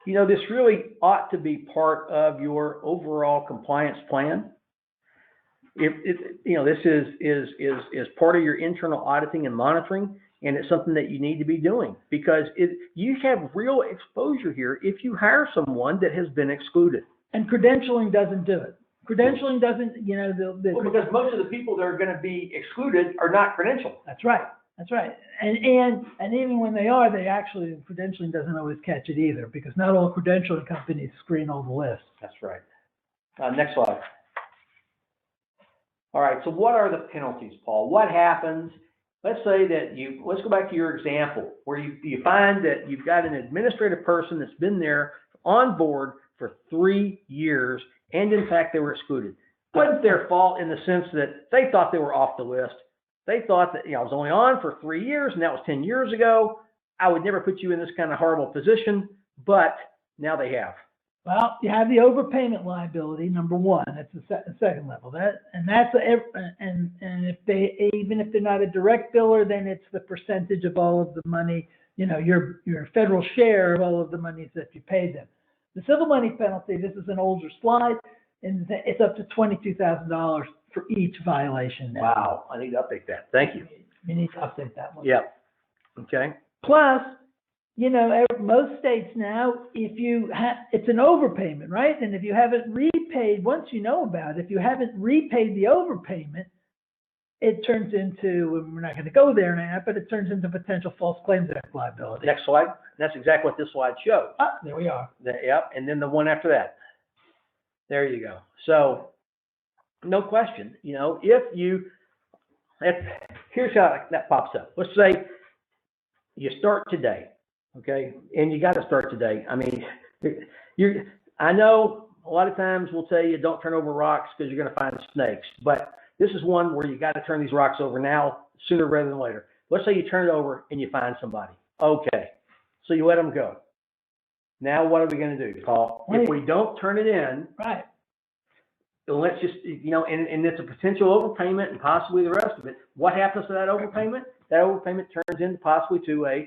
This really ought to be part of your overall compliance plan. This is part of your internal auditing and monitoring, and it's something that you need to be doing because you have real exposure here if you hire someone that has been excluded. And credentialing doesn't do it. Credentialing doesn't, because most of the people that are going to be excluded are not credentialed. That's right. That's right. And even when they are, credentialing doesn't always catch it either because not all credentialing companies screen all the lists. That's right. Next slide. All right. So what are the penalties, Paul? What happens? Let's say that let's go back to your example where you find that you've got an administrative person that's been there on board for 3 years, and in fact, they were excluded. Wasn't their fault in the sense that they thought they were off the list. They thought that, I was only on for 3 years, and that was 10 years ago. I would never put you in this kind of horrible position, but now they have. Well, you have the overpayment liability, number one. That's the second level. And even if they're not a direct biller, then it's the percentage of all of the money, your federal share of all of the monies that you paid them. The civil money penalty, this is an older slide, and it's up to $22,000 for each violation. Now. Wow, I need to update that. Thank you. You need to update that one. Yep. Okay. Plus, most states now, it's an overpayment, right? And if you haven't repaid, once you know about it, if you haven't repaid the overpayment, it turns into, we're not going to go there now, but it turns into potential False Claims Act liability. Next slide. That's exactly what this slide shows. There we are. Yep. And then the one after that. There you go. So, no question, here's how that pops up. Let's say you start today. Okay, and you got to start today. I mean, I know a lot of times we'll tell you don't turn over rocks because you're going to find snakes, but this is one where you got to turn these rocks over now, sooner rather than later. Let's say you turn it over and you find somebody. Okay, so you let them go. Now what are we going to do, Paul? If we don't turn it in, right? Let's just, and it's a potential overpayment and possibly the rest of it. What happens to that overpayment? That overpayment turns into possibly to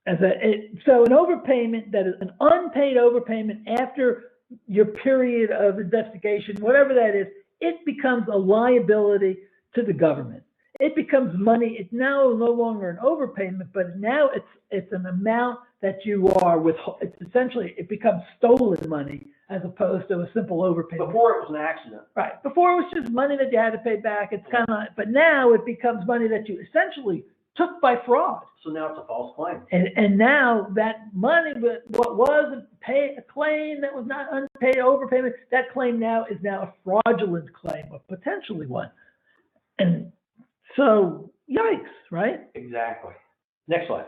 so an overpayment, that is an unpaid overpayment after your period of investigation, whatever that is, it becomes a liability to the government. It becomes money. It's now no longer an overpayment, but now it's an amount that you are with. It's essentially, it becomes stolen money as opposed to a simple overpayment. Before it was an accident. Right. Before it was just money that you had to pay back. It's kind of, but now it becomes money that you essentially took by fraud. So now it's a false claim. And now that money, what was a claim that was not unpaid overpayment. That claim now is a fraudulent claim, or potentially one. And so, yikes, right? Exactly. Next slide.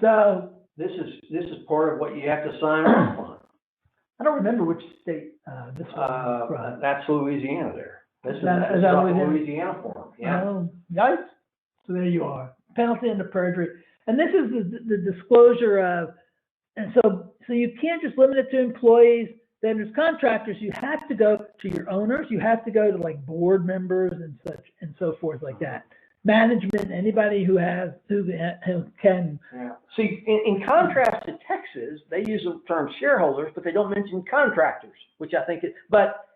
So This is part of what you have to sign off on. I don't remember which state this was from. That's Louisiana there. This is That- this is that off the Louisiana? Louisiana form. Yeah. Oh, yikes. So there you are. Penalty under perjury. And this is the disclosure of, and so you can't just limit it to employees. Then there's contractors. You have to go to your owners. You have to go to like board members and such and so forth like that. Management, anybody who can. Yeah. See, in contrast to Texas, they use the term shareholders, but they don't mention contractors, which I think but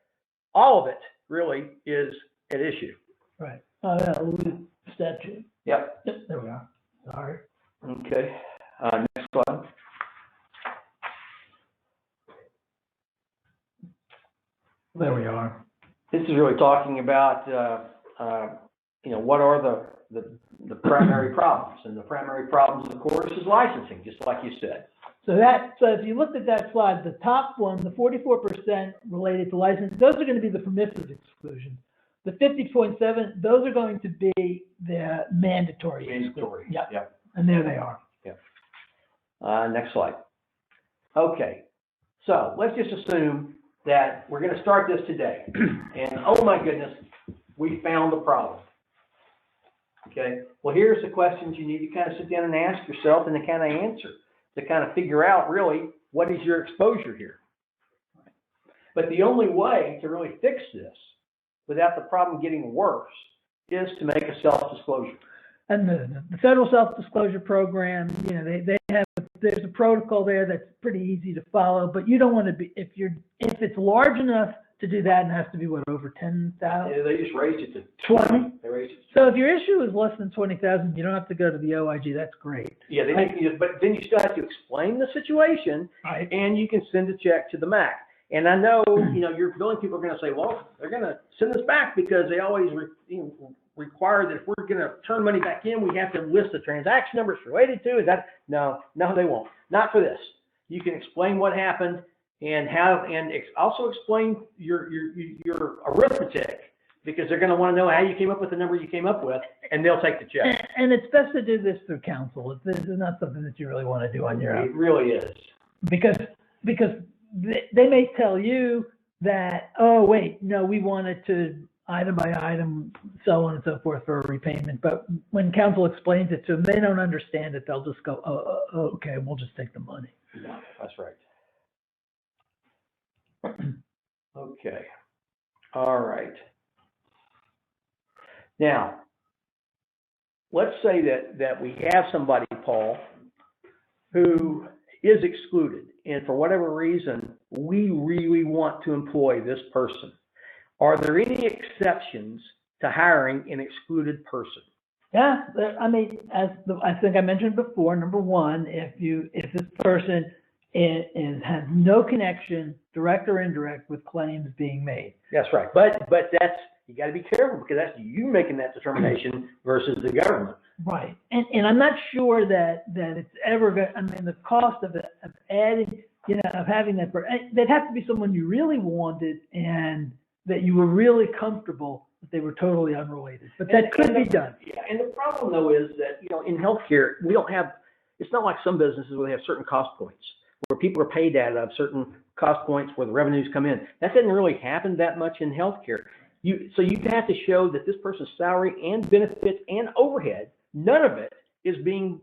all of it really is at issue. Right. Oh, yeah, Louis statute. Yep. Yep, there we are. Sorry. Okay. Next slide. There we are. This is really talking about, what are the primary problems, and the primary problems, of course, is licensing, just like you said. So if you looked at that slide, the top one, the 44% related to license, those are going to be the permissive exclusions. The 50.7, those are going to be the mandatory. Mandatory. Yep. Yep. And there they are. Yep. Next slide. Okay. So let's just assume that we're going to start this today, and oh my goodness, we found the problem. Okay. Well, here's the questions you need to kind of sit down and ask yourself and to kind of answer, to kind of figure out really what is your exposure here. But the only way to really fix this without the problem getting worse is to make a self-disclosure. And the federal self-disclosure program, they have, there's a protocol there that's pretty easy to follow, but you don't want to be, if it's large enough to do that, and it has to be over 10,000. Yeah, they just raised it to 20. They raised it to So if your issue is less than 20,000, you don't have to go to the OIG. That's great. Yeah, but then you still have to explain the situation, Right. and you can send a check to the MAC. And I know, your billing people are going to say, well, they're going to send us back because they always require that if we're going to turn money back in, we have to list the transaction number it's related to. Is that no, they won't. Not for this. You can explain what happened and also explain your arithmetic, because they're going to want to know how you came up with the number you came up with, and they'll take the check. And it's best to do this through counsel. This is not something that you really want to do on your own. It really is. Because they may tell you that, oh, wait, no, we wanted to item by item, so on and so forth for a repayment. But when counsel explains it to them, they don't understand it. They'll just go, oh, okay, we'll just take the money. No, that's right. Okay. All right. Now, let's say that we have somebody, Paul, who is excluded, and for whatever reason, we really want to employ this person. Are there any exceptions to hiring an excluded person? Yeah, I mean, I think I mentioned before, number one, if this person has no connection, direct or indirect, with claims being made. That's right. But that's, you got to be careful, because that's you making that determination versus the government. Right. And I'm not sure that it's ever going to, I mean, the cost of adding, of having that, they'd have to be someone you really wanted and that you were really comfortable that they were totally unrelated. But that could be done. Yeah. And the problem, though, is that, in healthcare, we don't have, it's not like some businesses where they have certain cost points, where people are paid out of certain cost points where the revenues come in. That doesn't really happen that much in healthcare. So you have to show that this person's salary and benefits and overhead, none of it is being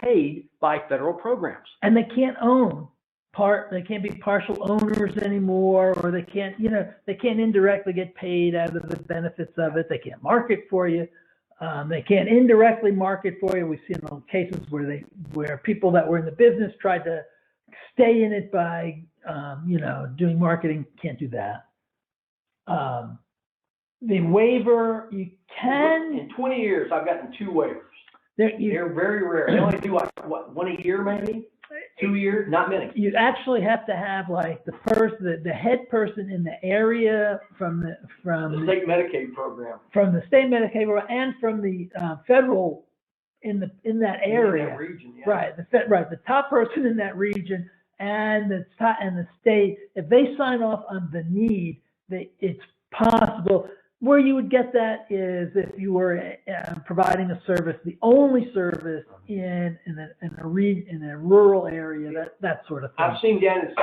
paid by federal programs. And they can't they can't be partial owners anymore, or they can't indirectly get paid out of the benefits of it. They can't market for you. They can't indirectly market for you. We've seen cases where people that were in the business tried to stay in it by, doing marketing. Can't do that. The waiver, you can. In 20 years, I've gotten 2 waivers. They're very rare. They only do one a year, maybe 2 years, not many. You actually have to have like the head person in the area from the state Medicaid program, from the state Medicaid program, and from the federal in that In area. that region, yeah. Right, the top person in that region and the state, if they sign off on the need, it's possible. Where you would get that is if you were providing a service, the only service in a rural area, that sort of thing. I've seen down in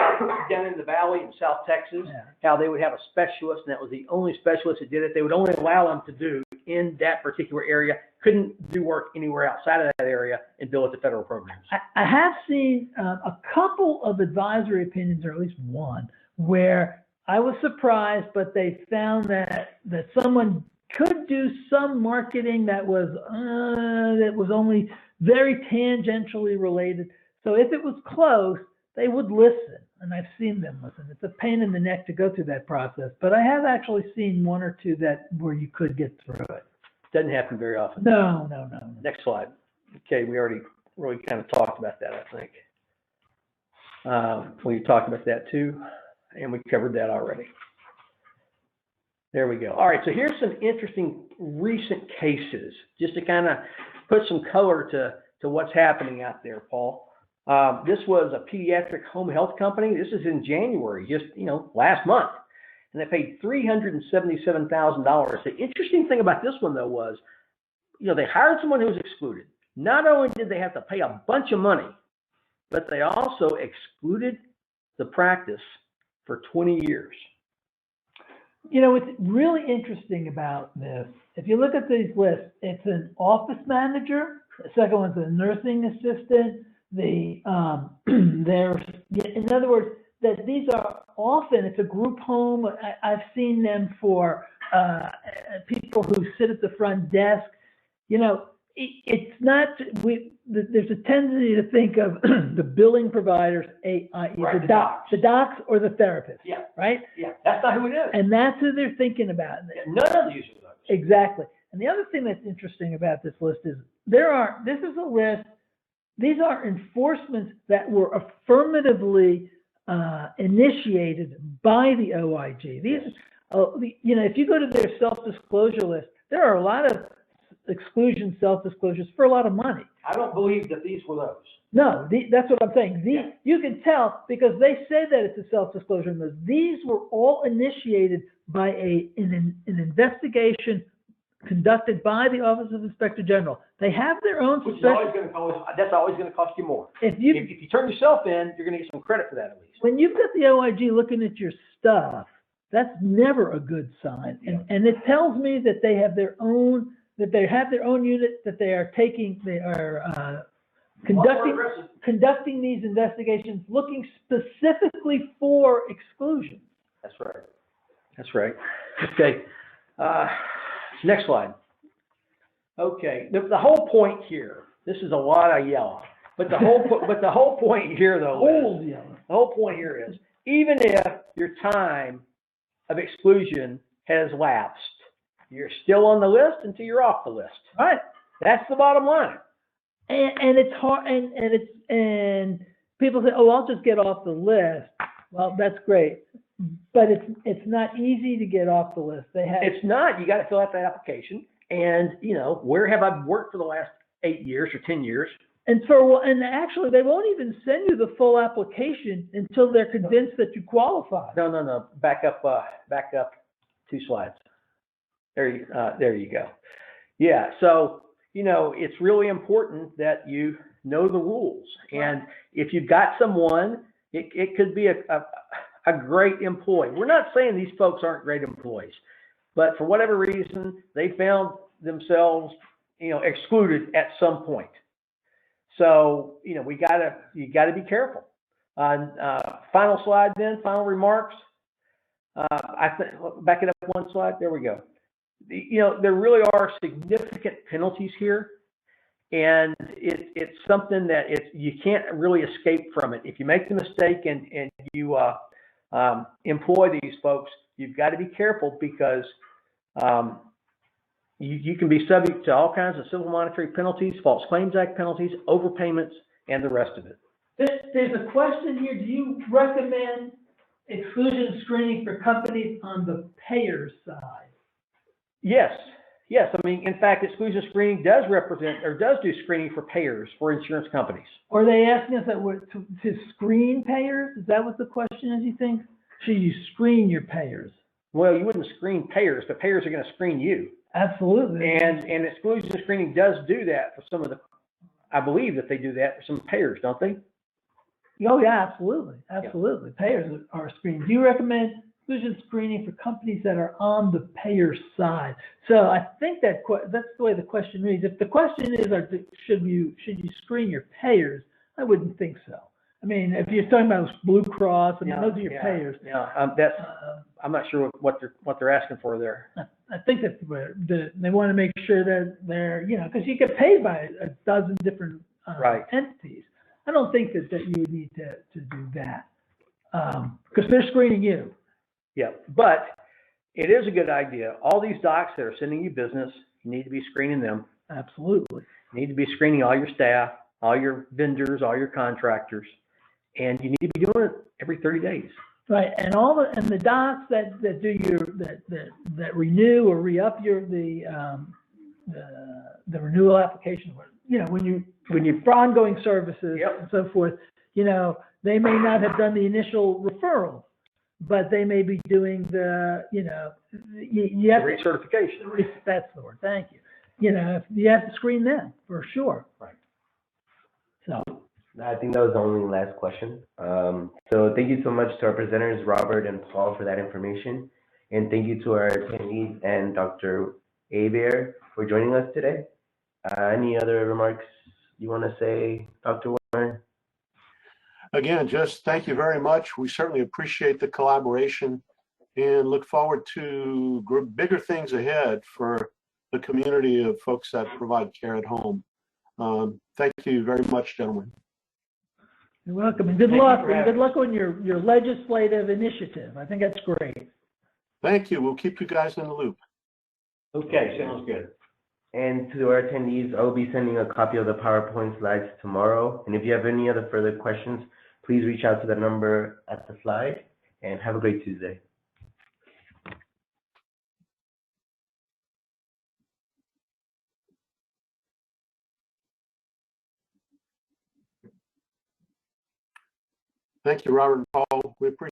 the valley in South Texas, how they would have a specialist, and that was the only specialist that did it. They would only allow them to do in that particular area, couldn't do work anywhere outside of that area and bill it to federal programs. I have seen a couple of advisory opinions, or at least one, where I was surprised, but they found that someone could do some marketing that was only very tangentially related. So if it was close, they would listen, and I've seen them listen. It's a pain in the neck to go through that process, but I have actually seen one or two where you could get through it. Doesn't happen very often. No. Next slide. Okay, we already really kind of talked about that, I think. We talked about that too, and we covered that already. There we go. All right, so here's some interesting recent cases, just to kind of put some color to what's happening out there, Paul. This was a pediatric home health company. This is in January, just last month, and they paid $377,000. The interesting thing about this one though was, they hired someone who was excluded. Not only did they have to pay a bunch of money, but they also excluded the practice for 20 years. What's really interesting about this, if you look at these lists, it's an office manager. The second one's a nursing assistant. In other words, that these are often, it's a group home. I've seen them for people who sit at the front desk. It's not, there's a tendency to think of the billing providers, i.e. Right, the docs or the therapists. Yeah. Right? Yeah, that's not who it is. And that's who they're thinking about. None of these are those. Exactly. And the other thing that's interesting about this list is this is a list, these are enforcements that were affirmatively initiated by the OIG. These, if you go to their self-disclosure list, there are a lot of exclusion self-disclosures for a lot of money. I don't believe that these were those. No, that's what I'm saying. You can tell because they say that it's a self-disclosure list. These were all initiated by an investigation conducted by the Office of Inspector General. They have their own Which is always going to cost. That's always going to cost you more. If you turn yourself in, you're going to get some credit for that at least. When you've got the OIG looking at your stuff, that's never a good sign. And it tells me that they have their own unit that they are conducting these investigations looking specifically for exclusion. That's right. Okay. Next slide. Okay. The whole point here, this is a lot of yellow, but the whole point here though is, the whole point here is, even if your time of exclusion has lapsed, you're still on the list until you're off the list. Right. That's the bottom line. And it's hard, and people say, "Oh, I'll just get off the list." Well, that's great, but it's not easy to get off the list. It's not. You got to fill out that application, and where have I worked for the last 8 years or 10 years? And actually, they won't even send you the full application until they're convinced that you qualify. No. Back up 2 slides. There you go. Yeah. So it's really important that you know the rules, and if you've got someone, it could be a great employee. We're not saying these folks aren't great employees, but for whatever reason, they found themselves, excluded at some point. So, you gotta be careful. Final slide then, final remarks. Back it up 1 slide. There we go. There really are significant penalties here, and it's something that you can't really escape from it. If you make the mistake and you employ these folks, you've got to be careful because you can be subject to all kinds of civil monetary penalties, False Claims Act penalties, overpayments, and the rest of it. There's a question here. Do you recommend exclusion screening for companies on the payer's side? Yes. Yes, I mean, in fact, exclusion screening does represent or does do screening for payers, for insurance companies. Are they asking us that we're to screen payers? Is that what the question is, you think? Should you screen your payers? Well, you wouldn't screen payers, but payers are going to screen you. Absolutely. And exclusion screening does do that for some of the, I believe that they do that for some payers, don't they? Oh, yeah, absolutely. Absolutely. Payers are screened. Do you recommend exclusion screening for companies that are on the payer side? So I think that's the way the question reads. If the question is, should you screen your payers? I wouldn't think so. I mean, if you're talking about Blue Cross, I mean, those are your payers. Yeah, I'm not sure what they're asking for there. I think that they want to make sure that they're, because you get paid by a dozen different entities. I don't think that you would need to do that because they're screening you. Yeah, but it is a good idea. All these docs that are sending you business, you need to be screening them. Absolutely. You need to be screening all your staff, all your vendors, all your contractors, and you need to be doing it every 30 days. Right, and the docs that do that renew or re-up the renewal application, when you for ongoing services and so forth, they may not have done the initial referral, but they may be doing the you have the recertification. That's the word. Thank you. You have to screen them for sure. Right. So. I think that was the only last question. So thank you so much to our presenters, Robert and Paul, for that information. And thank you to our attendees and Dr. Hebert for joining us today. Any other remarks you want to say, Dr. Warren? Again, just thank you very much. We certainly appreciate the collaboration and look forward to bigger things ahead for the community of folks that provide care at home. Thank you very much, gentlemen. You're welcome, and good luck. Good luck on your legislative initiative. I think that's great. Thank you. We'll keep you guys in the loop. Okay, sounds good. And to our attendees, I'll be sending a copy of the PowerPoint slides tomorrow. And if you have any other further questions, please reach out to the number at the slide. And have a great Tuesday. Thank you, Robert and Paul. We appreciate